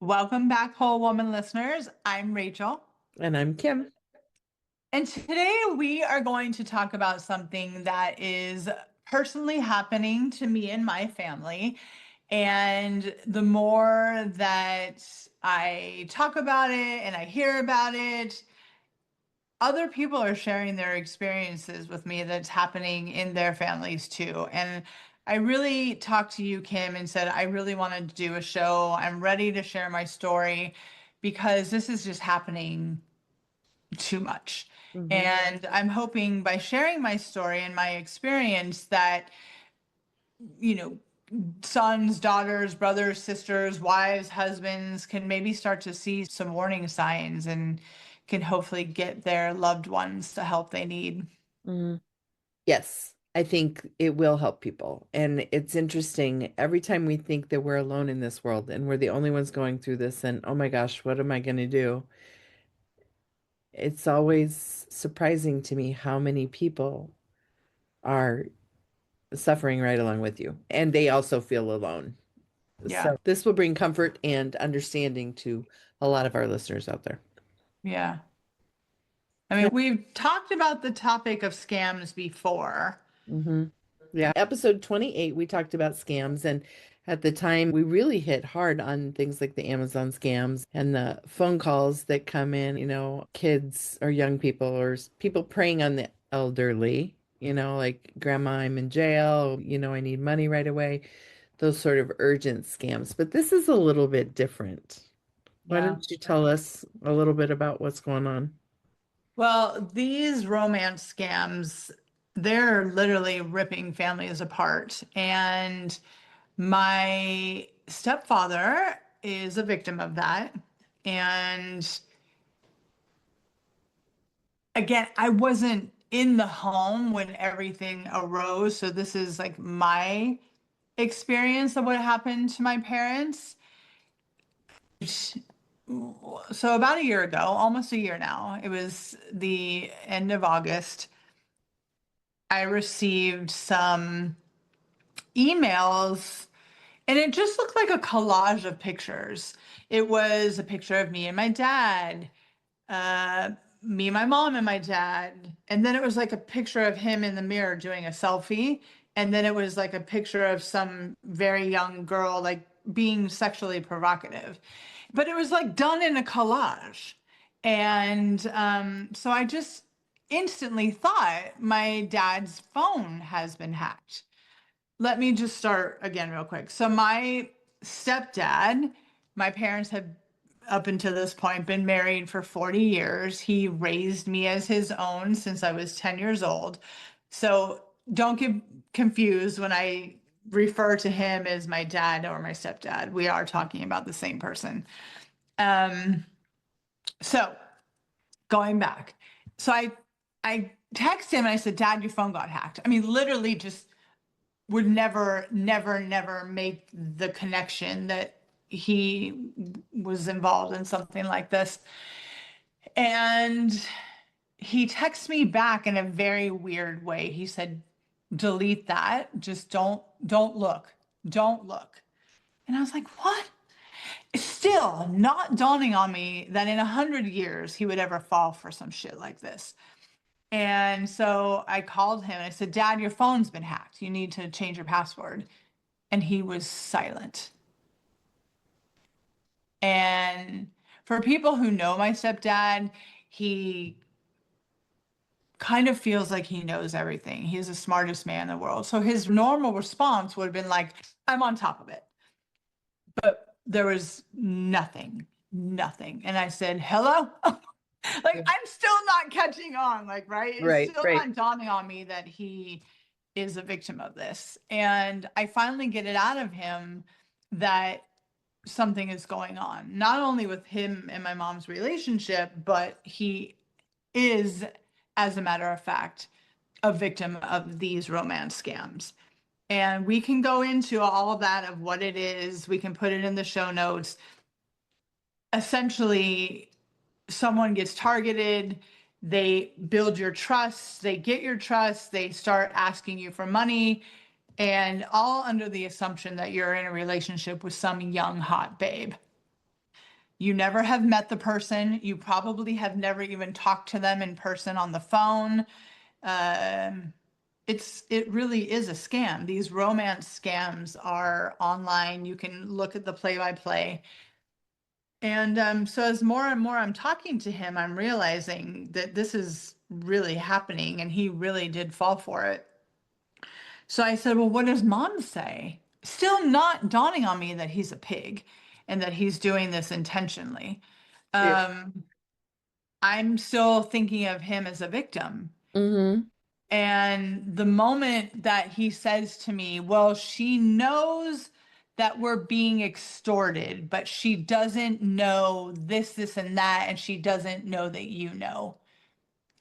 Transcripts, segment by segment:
Welcome back, Whole Woman listeners. I'm Rachel. And I'm Kim. And today we are going to talk about something that is personally happening to me and my family. And the more that I talk about it and I hear about it, other people are sharing their experiences with me that's happening in their families too. And I really talked to you, Kim, and said, I really wanted to do a show. I'm ready to share my story because this is just happening too much. Hmm. And I'm hoping by sharing my story and my experience that, you know, sons, daughters, brothers, sisters, wives, husbands can maybe start to see some warning signs and can hopefully get their loved ones the help they need. Mm. Yes, I think it will help people. And it's interesting. Every time we think that we're alone in this world and we're the only ones going through this, and oh my gosh, what am I going to do? It's always surprising to me how many people are suffering right along with you. And they also feel alone. Yeah. So this will bring comfort and understanding to a lot of our listeners out there. Yeah. I mean, we've talked about the topic of scams before. Hmm. Yeah. Episode 28, we talked about scams. And at the time, we really hit hard on things like the Amazon scams and the phone calls that come in, kids or young people or people preying on the elderly, like grandma, I'm in jail, I need money right away, those sort of urgent scams. But this is a little bit different. Why Yeah. don't you tell us a little bit about what's going on? Well, these romance scams, they're literally ripping families apart. And my stepfather is a victim of that. And again, I wasn't in the home when everything arose. So this is like my experience of what happened to my parents. So about a year ago, almost a year now, it was the end of August, I received some emails and it just looked like a collage of pictures. It was a picture of me and my dad, uh, me, my mom, and my dad. And then it was like a picture of him in the mirror doing a selfie. And then it was like a picture of some very young girl, like being sexually provocative. But it was like done in a collage. And so I just instantly thought my dad's phone has been hacked. Let me just start again real quick. So my stepdad, my parents have up until this point been married for 40 years. He raised me as his own since I was 10 years old. So don't get confused when I refer to him as my dad or my stepdad. We are talking about the same person. Um, so going back. So I texted him and I said, Dad, your phone got hacked. I mean, literally just would never make the connection that he was involved in something like this. And he texted me back in a very weird way. He said, delete that. Just don't look. Don't look. And I was like, what? It's still not dawning on me that in 100 years he would ever fall for some shit like this. And so I called him and I said, Dad, your phone's been hacked. You need to change your password. And he was silent. And for people who know my stepdad, he kind of feels like he knows everything. He's the smartest man in the world. So his normal response would have been like, I'm on top of it. But there was nothing, nothing. And I said, hello? Like, Yeah. I'm still not catching on. Like, right? It's Right, still right. not dawning on me that he is a victim of this. And I finally get it out of him that something is going on, not only with him and my mom's relationship, but he is, as a matter of fact, a victim of these romance scams. And we can go into all of that of what it is. We can put it in the show notes. Essentially, someone gets targeted, they build your trust, they get your trust, they start asking you for money, and all under the assumption that you're in a relationship with some young, hot babe. You never have met the person. You probably have never even talked to them in person on the phone. Um, it really is a scam. These romance scams are online. You can look at the play-by-play. And so as more and more I'm talking to him, I'm realizing that this is really happening, and he really did fall for it. So I said, well, what does mom say? Still not dawning on me that he's a pig and that he's doing this intentionally. Yeah. Um, I'm still thinking of him as a victim. Mm-hmm. And the moment that he says to me, well, she knows that we're being extorted, but she doesn't know this, this, and that, and she doesn't know that you know.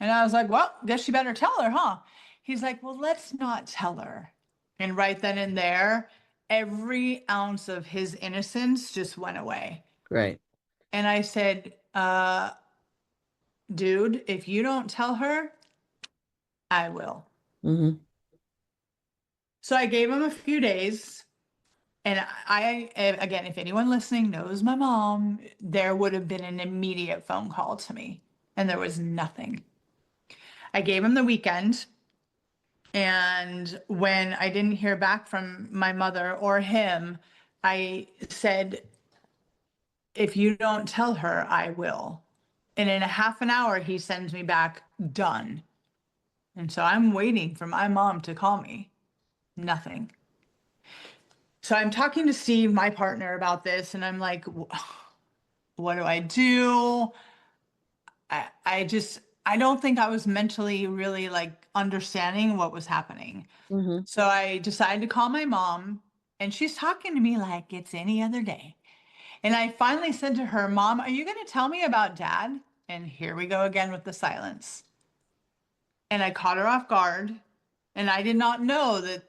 And I was like, well, guess you better tell her, huh? He's like, well, let's not tell her. And right then and there, every ounce of his innocence just went away. Right. And I said, dude, if you don't tell her, I will. Mm-hmm. So I gave him a few days. And again, if anyone listening knows my mom, there would have been an immediate phone call to me, and there was nothing. I gave him the weekend. And when I didn't hear back from my mother or him, I said, if you don't tell her, I will. And in a half an hour, he sends me back, done. And so I'm waiting for my mom to call me. Nothing. So I'm talking to Steve, my partner, about this, and I'm like, what do I do? I don't think I was mentally really like understanding what was happening. Mm-hmm. So I decided to call my mom, and she's talking to me like it's any other day. And I finally said to her, Mom, are you going to tell me about dad? And here we go again with the silence. And I caught her off guard, and I did not know that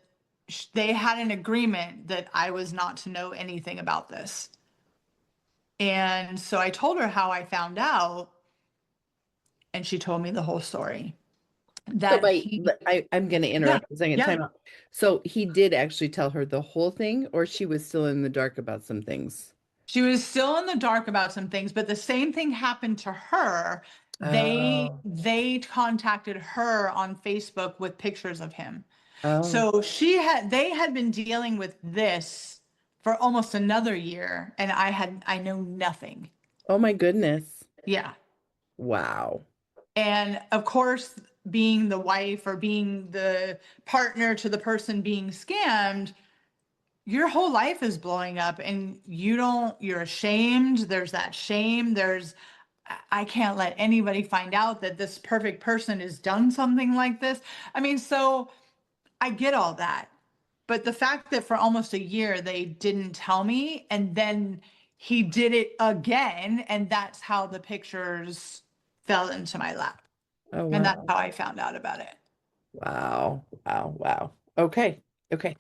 they had an agreement that I was not to know anything about this. And so I told her how I found out, and she told me the whole story. So That he, I'm going to yeah, interrupt a second. yeah. Time out. So he did actually tell her the whole thing, or she was still in the dark about some things? She was still in the dark about some things, but the same thing happened to her. Oh, They contacted her on Facebook with pictures of him. oh, So they had been dealing with this for almost another year, and I know nothing. oh my goodness. Yeah. Wow. And of course, being the wife or being the partner to the person being scammed, your whole life is blowing up, and you're ashamed. There's that shame. I can't let anybody find out that this perfect person has done something like this. I mean, so I get all that. But the fact that for almost a year they didn't tell me, and then he did it again, and that's how the pictures fell into my lap. Oh, And that's wow. how I found out about it. Wow. Wow. Wow. Okay. Okay.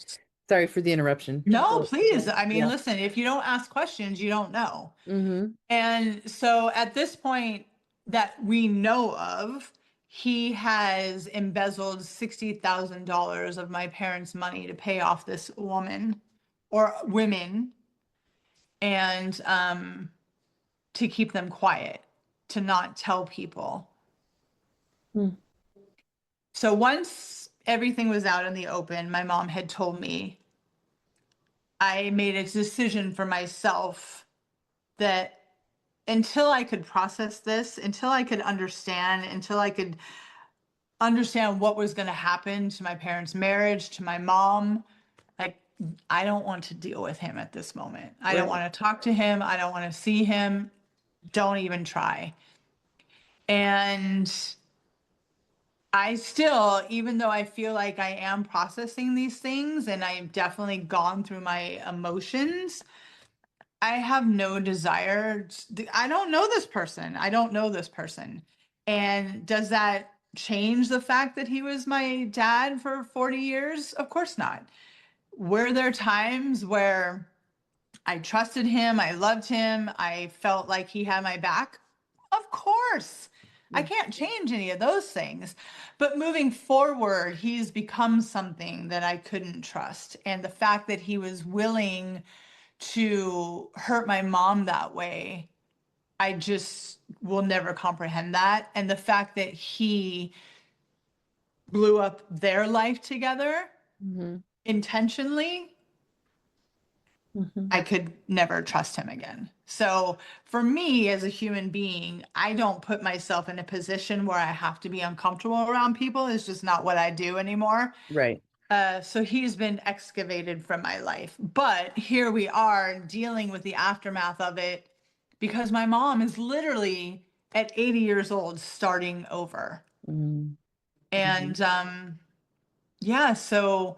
Sorry for the interruption. No, So, please. I mean, yeah. listen, if you don't ask questions, you don't know. Mm-hmm. And so at this point that we know of, he has embezzled $60,000 of my parents' money to pay off this woman or women, and to keep them quiet, to not tell people. Hmm. So once everything was out in the open, my mom had told me, I made a decision for myself that until I could process this, until I could understand what was going to happen to my parents' marriage, to my mom, like, I don't want to deal with him at this moment. I don't Right. want to talk to him. I don't want to see him. Don't even try. And I still, even though I feel like I am processing these things and I've definitely gone through my emotions, I have no desire. I don't know this person. I don't know this person. And does that change the fact that he was my dad for 40 years? Of course not. Were there times where I trusted him, I loved him, I felt like he had my back? Of course. I Mm. can't change any of those things. But moving forward, he's become something that I couldn't trust. And the fact that he was willing to hurt my mom that way, I just will never comprehend that. And the fact that he blew up their life together Hmm. intentionally, Hmm. I could never trust him again. So for me as a human being, I don't put myself in a position where I have to be uncomfortable around people. It's just not what I do anymore. Right. So he's been excavated from my life. But here we are dealing with the aftermath of it because my mom is literally at 80 years old starting over. Mm-hmm. And yeah, so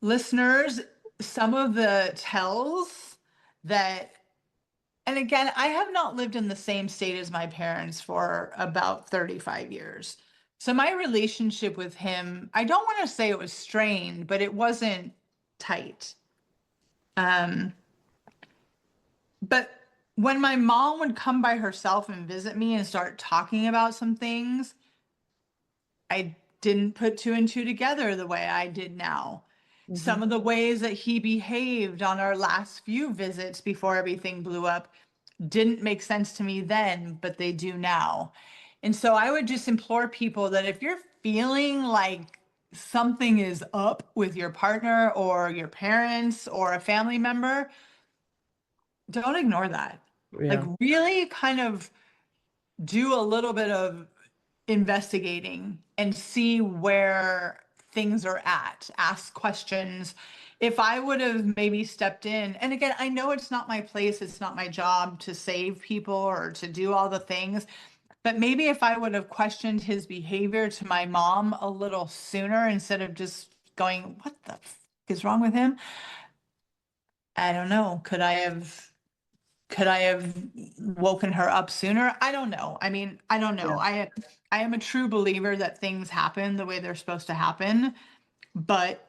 listeners, some of the tells that, and again, I have not lived in the same state as my parents for about 35 years. So my relationship with him, I don't want to say it was strained, but it wasn't tight. Um, but when my mom would come by herself and visit me and start talking about some things, I didn't put two and two together the way I did now. Hmm. Some of the ways that he behaved on our last few visits before everything blew up didn't make sense to me then, but they do now. And so I would just implore people that if you're feeling like something is up with your partner or your parents or a family member, don't ignore that. Like, Yeah. really kind of do a little bit of investigating and see where things are at, ask questions. If I would have maybe stepped in, and again, I know it's not my place, it's not my job to save people or to do all the things, but maybe if I would have questioned his behavior to my mom a little sooner instead of just going, what the is wrong with him? I don't know. Could I have woken her up sooner? I don't know. I mean, I don't know. Yeah. I am a true believer that things happen the way they're supposed to happen, but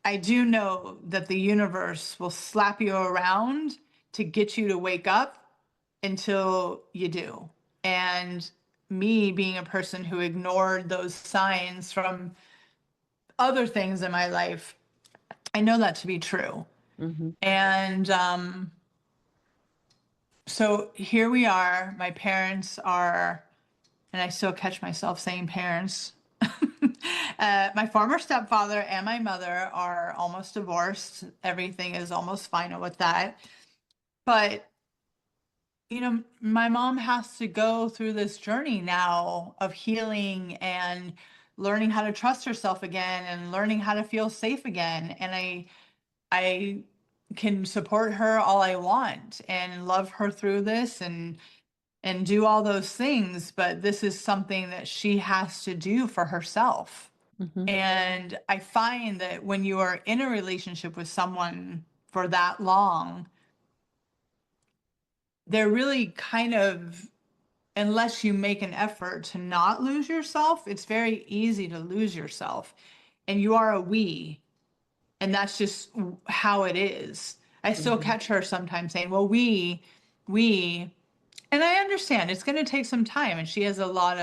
I do know that the universe will slap you around to get you to wake up until you do. And me being a person who ignored those signs from other things in my life, I know that to be true. Hmm. And so here we are. My parents are, and I still catch myself saying parents. My former stepfather and my mother are almost divorced. Everything is almost final with that. But, my mom has to go through this journey now of healing and learning how to trust herself again and learning how to feel safe again. And I can support her all I want and love her through this and do all those things, but this is something that she has to do for herself. Hmm. And I find that when you are in a relationship with someone for that long, they're really kind of, unless you make an effort to not lose yourself, it's very easy to lose yourself. And you are a we, and that's just how it is. I still Hmm. catch her sometimes saying, well, we, and I understand it's going to take some time, and she has a lot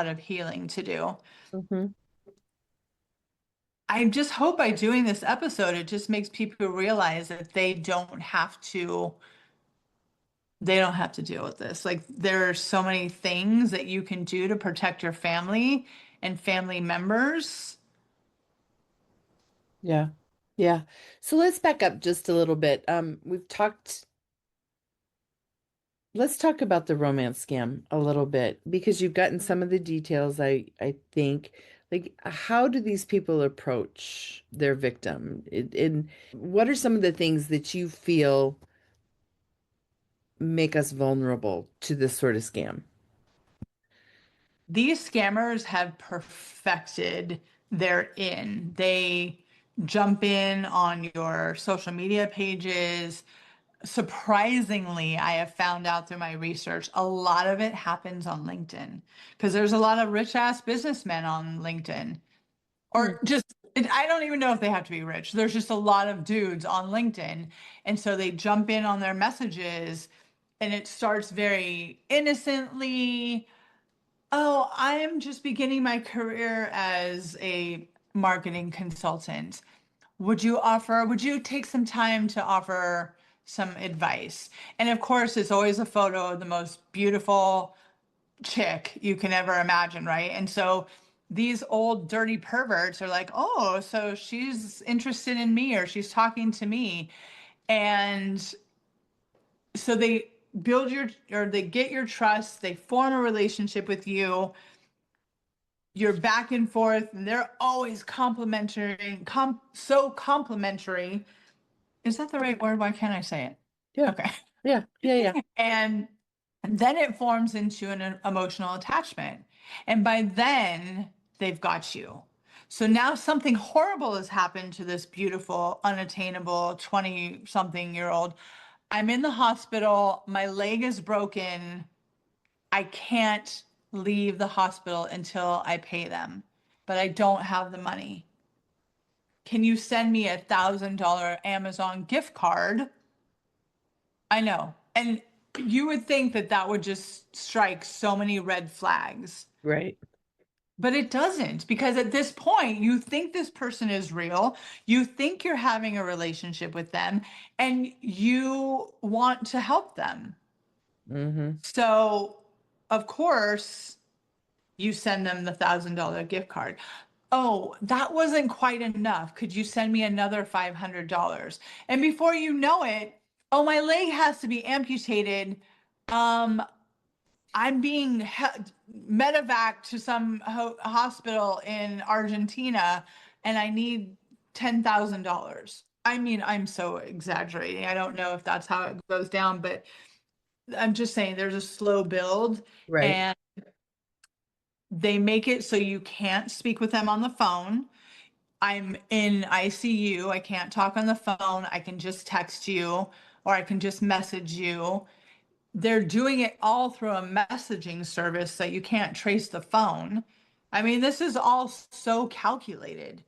of healing to do. Hmm. I just hope by doing this episode, it just makes people realize that they don't have to deal with this. Like, there are so many things that you can do to protect your family and family members. Yeah. Yeah. So let's back up just a little bit. Let's talk about the romance scam a little bit because you've gotten some of the details, I think. Like, how do these people approach their victim? And what are some of the things that you feel make us vulnerable to this sort of scam? These scammers have perfected their in. They jump in on your social media pages. Surprisingly, I have found out through my research, a lot of it happens on LinkedIn because there's a lot of rich ass businessmen on LinkedIn. Hmm. Or just, I don't even know if they have to be rich. There's just a lot of dudes on LinkedIn. And so they jump in on their messages and it starts very innocently. Oh, I'm just beginning my career as a marketing consultant. Would you take some time to offer some advice. And of course, it's always a photo of the most beautiful chick you can ever imagine, right? And so these old dirty perverts are like, oh, so she's interested in me or she's talking to me. And so they build your, or they get your trust, they form a relationship with you, you're back and forth, and they're always complimentary, so complimentary. Is that the right word? Why can't I say it? Yeah. Okay. Yeah. Yeah. Yeah. And then it forms into an emotional attachment. And by then, they've got you. So now something horrible has happened to this beautiful, unattainable 20 something year old. I'm in the hospital. My leg is broken. I can't leave the hospital until I pay them, but I don't have the money. Can you send me $1,000 Amazon gift card? I know. And you would think that that would just strike so many red flags, Right. but it doesn't, because at this point, you think this person is real. You think you're having a relationship with them and you want to help them. Mm-hmm. So, of course, you send them the $1,000 gift card. Oh, that wasn't quite enough. Could you send me another $500? And before you know it, oh, my leg has to be amputated. Um, I'm being medevac to some hospital in Argentina, and I need $10,000. I mean, I'm so exaggerating. I don't know if that's how it goes down, but I'm just saying there's a slow build, Right. and they make it so you can't speak with them on the phone. I'm in ICU. I can't talk on the phone. I can just text you or I can just message you. They're doing it all through a messaging service that you can't trace the phone. I mean, this is all so calculated.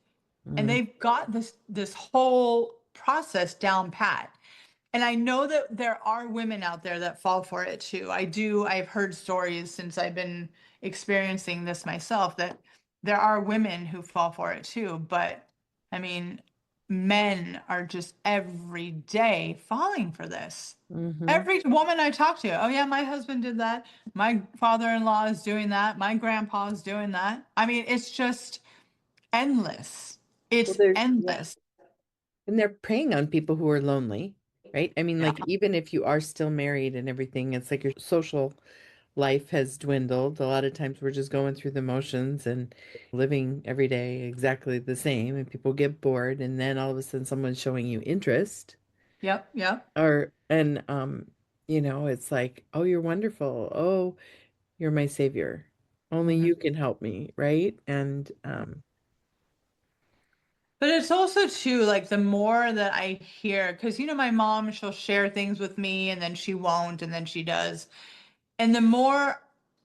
And Mm. they've got this whole process down pat. And I know that there are women out there that fall for it too. I've heard stories since I've been experiencing this myself that there are women who fall for it too. But I mean, men are just every day falling for this. Mm-hmm. Every woman I talk to, oh yeah, my husband did that. My father-in-law is doing that. My grandpa is doing that. I mean, it's just endless. Well, It's yeah. endless. And they're preying on people who are lonely, right? I mean, Yeah. like, even if you are still married and everything, it's like your social life has dwindled. A lot of times we're just going through the motions and living every day exactly the same, and people get bored, and then all of a sudden someone's showing you interest, Yep. Yep. or, and, it's like, oh, you're wonderful. Oh, you're my savior. Only Mhm. you can help me, right? And, But it's also too like the more that I hear, because my mom, she'll share things with me and then she won't, and then she does. And the more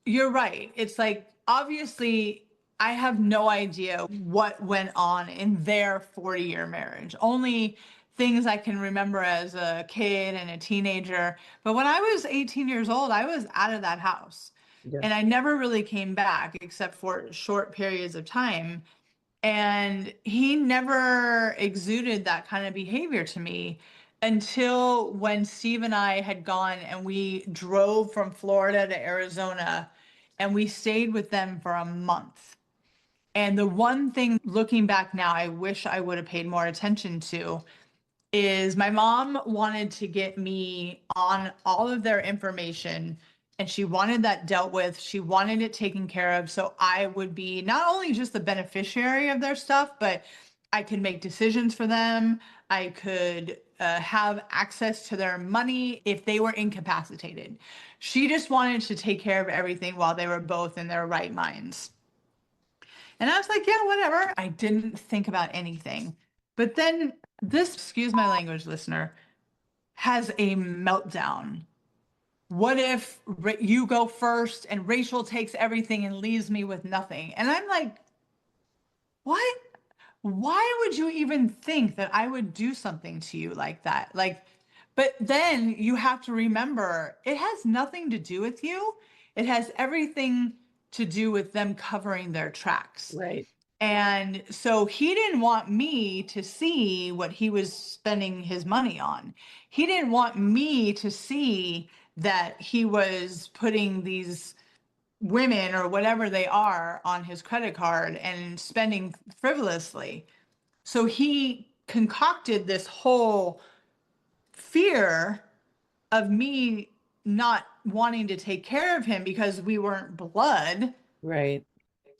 you're right, it's like obviously I have no idea what went on in their 40-year marriage. Only things I can remember as a kid and a teenager. But when I was 18 years old, I was out of that house. yeah. And I never really came back except for short periods of time. And he never exuded that kind of behavior to me until when Steve and I had gone and we drove from Florida to Arizona and we stayed with them for a month. And the one thing looking back now, I wish I would have paid more attention to is my mom wanted to get me on all of their information and she wanted that dealt with. She wanted it taken care of. So I would be not only just the beneficiary of their stuff, but I could make decisions for them. I could have access to their money if they were incapacitated. She just wanted to take care of everything while they were both in their right minds. And I was like, yeah, whatever. I didn't think about anything. But then this, excuse my language, listener, has a meltdown. What if you go first and Rachel takes everything and leaves me with nothing? And I'm like, what? Why would you even think that I would do something to you like that? Like, but then you have to remember it has nothing to do with you. It has everything to do with them covering their tracks. Right. And so he didn't want me to see what he was spending his money on. He didn't want me to see that he was putting these women or whatever they are on his credit card and spending frivolously. So he concocted this whole fear of me not wanting to take care of him because we weren't blood Right.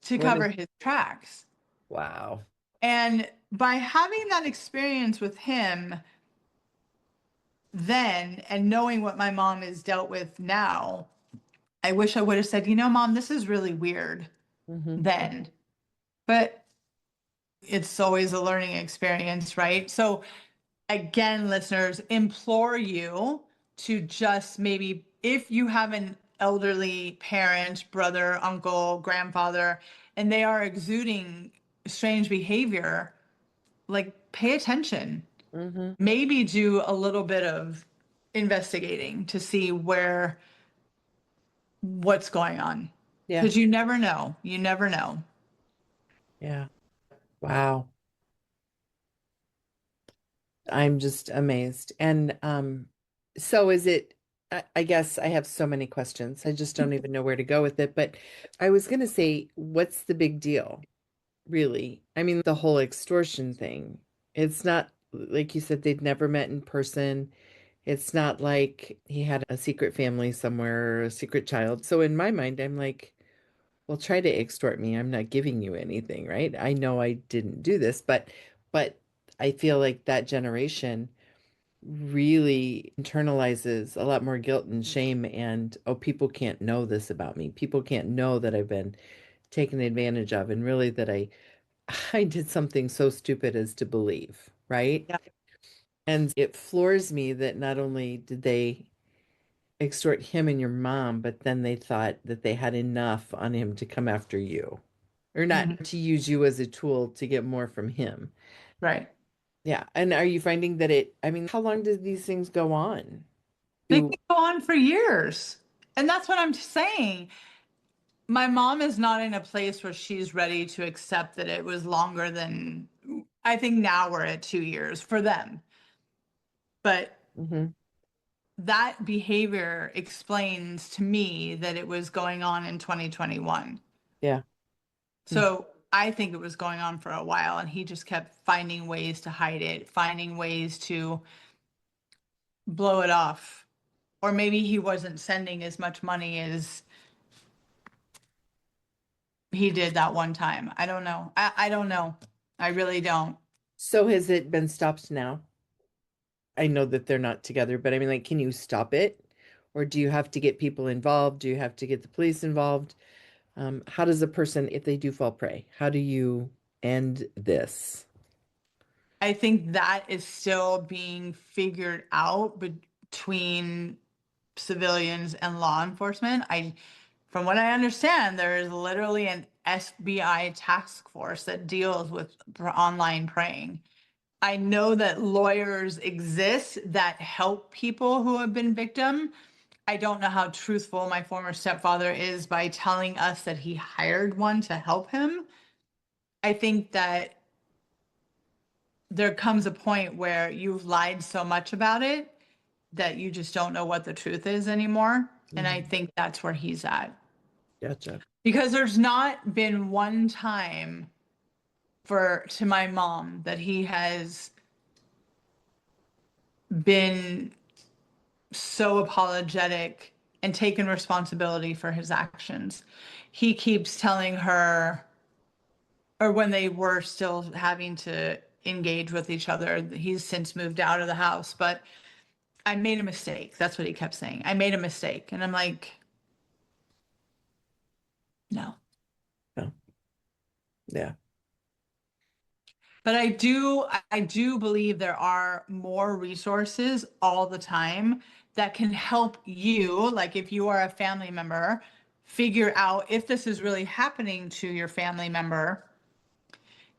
to What is, cover his tracks. wow. And by having that experience with him then and knowing what my mom has dealt with now, I wish I would have said, Mom, this is really weird Hmm. then. But it's always a learning experience, right? So, again, listeners, implore you to just maybe, if you have an elderly parent, brother, uncle, grandfather, and they are exuding strange behavior, like pay attention. Hmm. Maybe do a little bit of investigating to see what's going on. Yeah. Because you never know. You never know. Yeah. Wow. I'm just amazed. And so is it, I guess I have so many questions. I just don't even know where to go with it. But I was going to say, what's the big deal, really? I mean, the whole extortion thing. It's not like you said, they'd never met in person. It's not like he had a secret family somewhere or a secret child. So in my mind, I'm like, well, try to extort me. I'm not giving you anything, right? I know I didn't do this, but I feel like that generation really internalizes a lot more guilt and shame and oh, people can't know this about me. People can't know that I've been taken advantage of and really that I I did something so stupid as to believe, right? Yeah. And it floors me that not only did they extort him and your mom, but then they thought that they had enough on him to come after you or not Mhm. to use you as a tool to get more from him. Right. Yeah. And are you finding that I mean, how long do these things go on? They Do, can go on for years. And that's what I'm saying. My mom is not in a place where she's ready to accept that it was longer than, I think now we're at 2 years for them. But mhm, that behavior explains to me that it was going on in 2021. yeah. Mm. So I think it was going on for a while, and he just kept finding ways to hide it, finding ways to blow it off. Or maybe he wasn't sending as much money as he did that one time. I don't know. I don't know. I really don't. So has it been stopped now? I know that they're not together, but I mean, like, can you stop it? Or do you have to get people involved? Do you have to get the police involved? How does a person, if they do fall prey, how do you end this? I think that is still being figured out between civilians and law enforcement. From what I understand, there is literally an FBI task force that deals with online preying. I know that lawyers exist that help people who have been victim. I don't know how truthful my former stepfather is by telling us that he hired one to help him. I think that there comes a point where you've lied so much about it that you just don't know what the truth is anymore. And I Mhm. think that's where he's at. Gotcha. Because there's not been one time for to my mom that he has been so apologetic and taken responsibility for his actions. He keeps telling her, or when they were still having to engage with each other, he's since moved out of the house, but I made a mistake. That's what he kept saying. I made a mistake. And I'm like, no. Oh, yeah. But I do believe there are more resources all the time that can help you, like if you are a family member, figure out if this is really happening to your family member.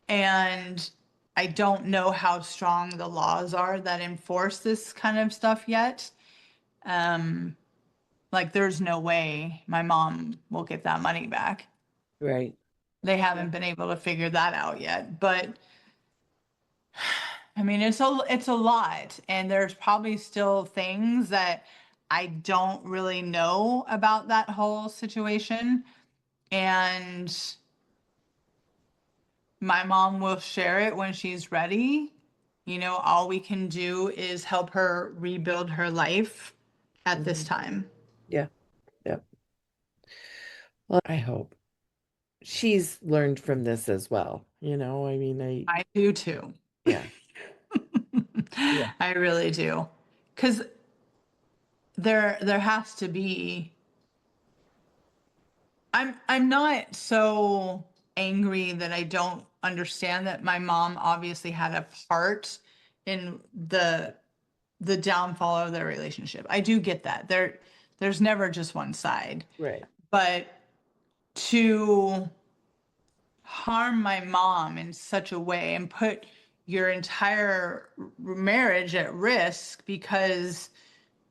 And I don't know how strong the laws are that enforce this kind of stuff yet. Um, like there's no way my mom will get that money back. Right. They Yeah. haven't been able to figure that out yet. But I mean, it's a lot, and there's probably still things that I don't really know about that whole situation. And my mom will share it when she's ready. You know, all we can do is help her rebuild her life at this Mhm. time. Yeah. Yeah. Well, I hope she's learned from this as well. I mean, I do too. yeah. Yeah. I really do. Because there has to be. I'm not so angry that I don't understand that my mom obviously had a part in the downfall of their relationship. I do get that. There's never just one side. Right. But to harm my mom in such a way and put your entire marriage at risk because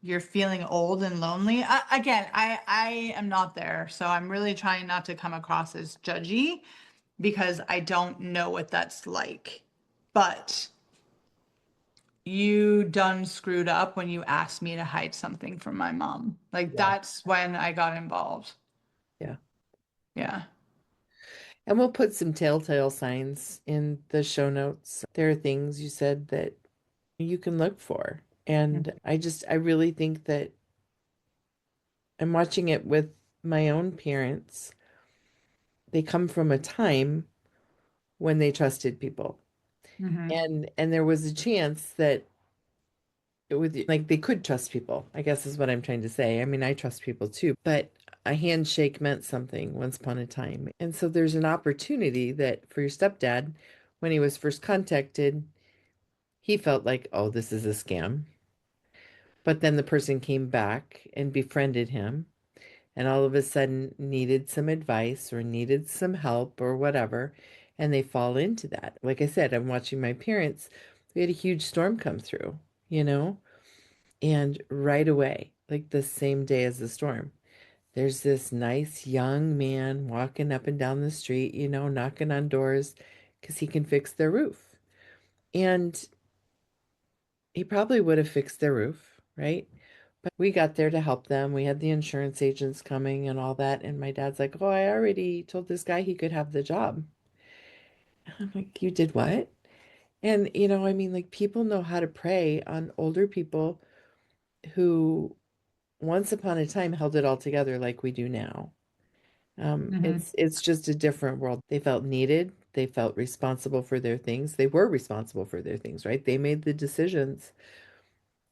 you're feeling old and lonely. I am not there, so I'm really trying not to come across as judgy because I don't know what that's like. But you done screwed up when you asked me to hide something from my mom. Like Yeah. that's when I got involved. Yeah. Yeah. And we'll put some telltale signs in the show notes. There are things you said that you can look for. And I really think that I'm watching it with my own parents. They come from a time when they trusted people. Mm-hmm. And there was a chance that it would like they could trust people, I guess is what I'm trying to say. I mean, I trust people too, but a handshake meant something once upon a time. And so there's an opportunity that for your stepdad, when he was first contacted, he felt like, oh, this is a scam. But then the person came back and befriended him and all of a sudden needed some advice or needed some help or whatever. And they fall into that. Like I said, I'm watching my parents. We had a huge storm come through, you know, and right away, like the same day as the storm, there's this nice young man walking up and down the street, knocking on doors because he can fix their roof. And he probably would have fixed their roof, right? But we got there to help them. We had the insurance agents coming and all that. And my dad's like, oh, I already told this guy he could have the job. I'm like, you did what? And, I mean, like people know how to prey on older people who once upon a time held it all together like we do now. Mm-hmm. It's just a different world. They felt needed. They felt responsible for their things. They were responsible for their things, right? They made the decisions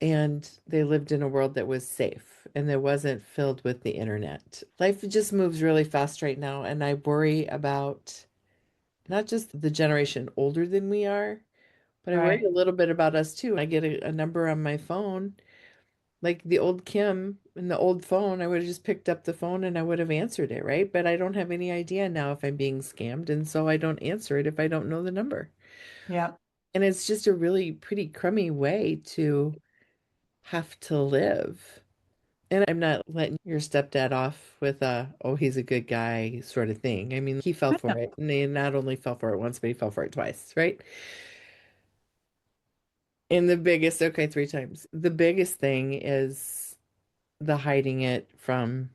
and they lived in a world that was safe and that wasn't filled with the internet. Life just moves really fast right now, and I worry about not just the generation older than we are, but I worry Right. a little bit about us too. I get a number on my phone, like the old Kim in the old phone, I would have just picked up the phone and I would have answered it, right? But I don't have any idea now if I'm being scammed, and so I don't answer it if I don't know the number. Yeah. And it's just a really pretty crummy way to have to live. And I'm not letting your stepdad off with a, oh, he's a good guy sort of thing. I mean, he fell for it. And he not only fell for it once, but he fell for it twice, right? And the biggest, okay, three times. The biggest thing is the hiding it from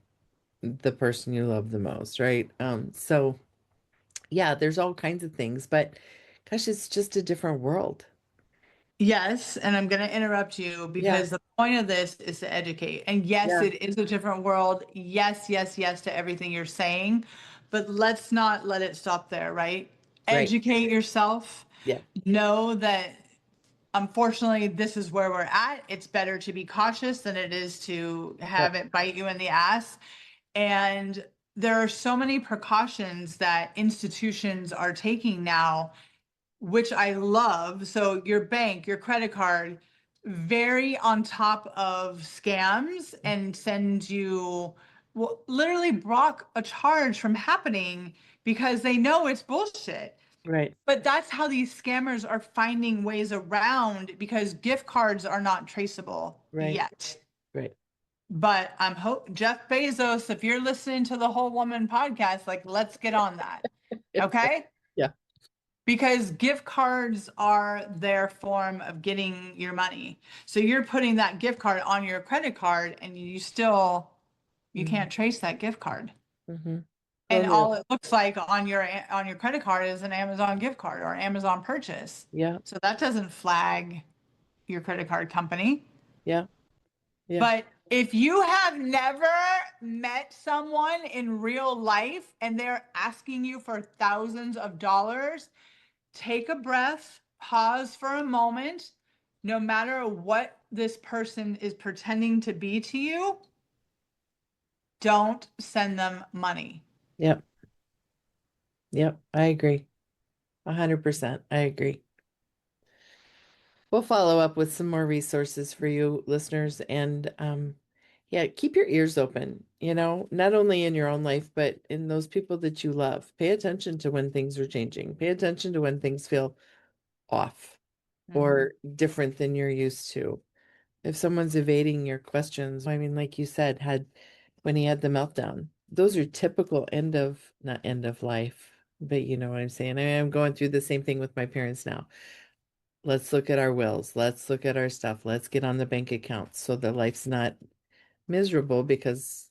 the person you love the most, right? So yeah, there's all kinds of things, but gosh, it's just a different world. Yes, and I'm going to interrupt you Yeah, because the point of this is to educate. And yes, yeah, it is a different world. Yes, yes, yes to everything you're saying, but let's not let it stop there, right? right. Educate yourself. Yeah, Know that unfortunately this is where we're at. It's better to be cautious than it is to have yep, it bite you in the ass. And there are so many precautions that institutions are taking now which I love. So your bank, your credit card, very on top of scams and send you will literally block a charge from happening because they know it's bullshit. right, But that's how these scammers are finding ways around because gift cards are not traceable right, yet. right. But I'm hope Jeff Bezos, if you're listening to the Whole Woman podcast, like let's get on that. Okay? Yeah. Because gift cards are their form of getting your money. So you're putting that gift card on your credit card and you Mm-hmm. can't trace that gift card. Mm-hmm. And Totally. all it looks like on your credit card is an Amazon gift card or Amazon purchase. Yeah. So that doesn't flag your credit card company. Yeah. Yeah. But if you have never met someone in real life and they're asking you for thousands of dollars, take a breath, pause for a moment. No matter what this person is pretending to be to you, don't send them money. Yep. Yep. I agree. 100%. I agree. We'll follow up with some more resources for you listeners and yeah, keep your ears open, not only in your own life, but in those people that you love. Pay attention to when things are changing. Pay attention to when things feel off Mhm. or different than you're used to. If someone's evading your questions, I mean, like you said, when he had the meltdown, those are typical not end of life, but you know what I'm saying? I'm going through the same thing with my parents now. Let's look at our wills. Let's look at our stuff. Let's get on the bank accounts so that life's not miserable because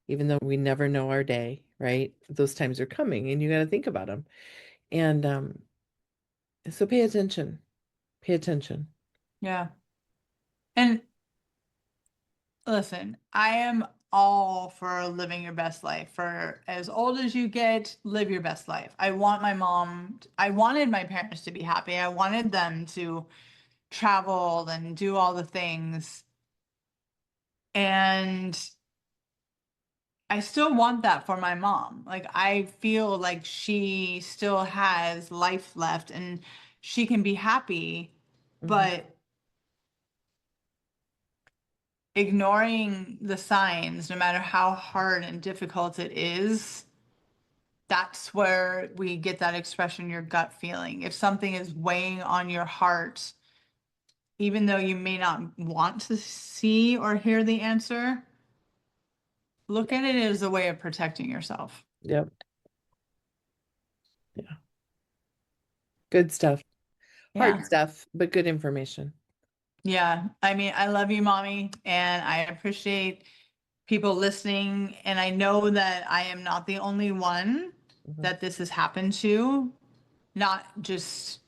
even though we never know our day, right? Those times are coming and you got to think about them. And so pay attention. Pay attention. Yeah. And listen, I am all for living your best life. For as old as you get, live your best life. I wanted my parents to be happy. I wanted them to travel and do all the things. And I still want that for my mom. Like, I feel like she still has life left and she can be happy, Hmm. but ignoring the signs, no matter how hard and difficult it is, that's where we get that expression, your gut feeling. If something is weighing on your heart, even though you may not want to see or hear the answer, look at it as a way of protecting yourself. Yep. Yeah. Good stuff. Hard Yeah. stuff, but good information. Yeah. I mean, I love you, mommy, and I appreciate people listening. And I know that I am not the only one Hmm. that this has happened to, not just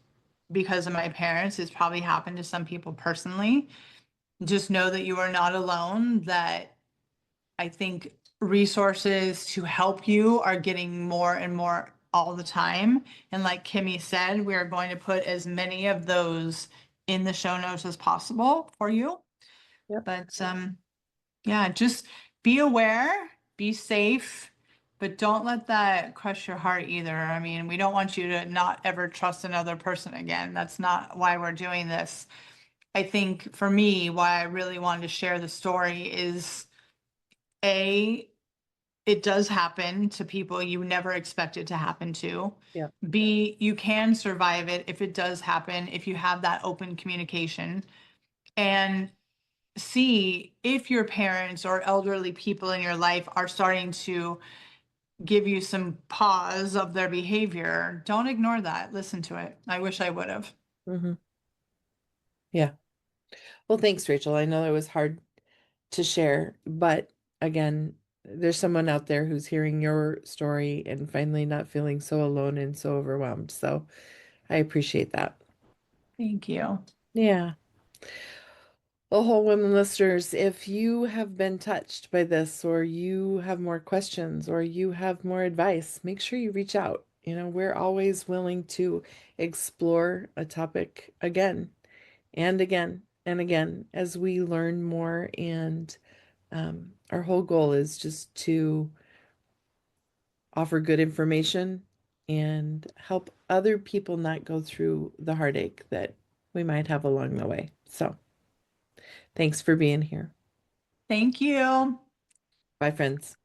because of my parents. It's probably happened to some people personally. Just know that you are not alone, that I think resources to help you are getting more and more all the time. And like Kimmy said, we are going to put as many of those in the show notes as possible for you. Yep. But yeah, just be aware, be safe, but don't let that crush your heart either. I mean, we don't want you to not ever trust another person again. That's not why we're doing this. I think for me, why I really wanted to share the story is A, it does happen to people you never expect it to happen to. Yep. B, you can survive it if it does happen, if you have that open communication. And C, if your parents or elderly people in your life are starting to give you some pause of their behavior, don't ignore that. Listen to it. I wish I would have. Hmm. Yeah. Well, thanks, Rachel. I know it was hard to share, but again, there's someone out there who's hearing your story and finally not feeling so alone and so overwhelmed. So I appreciate that. Thank you. Yeah. Well, whole women listeners, if you have been touched by this, or you have more questions, or you have more advice, make sure you reach out. We're always willing to explore a topic again and again and again as we learn more. And our whole goal is just to offer good information and help other people not go through the heartache that we might have along the way. So, thanks for being here. Thank you. Bye, friends.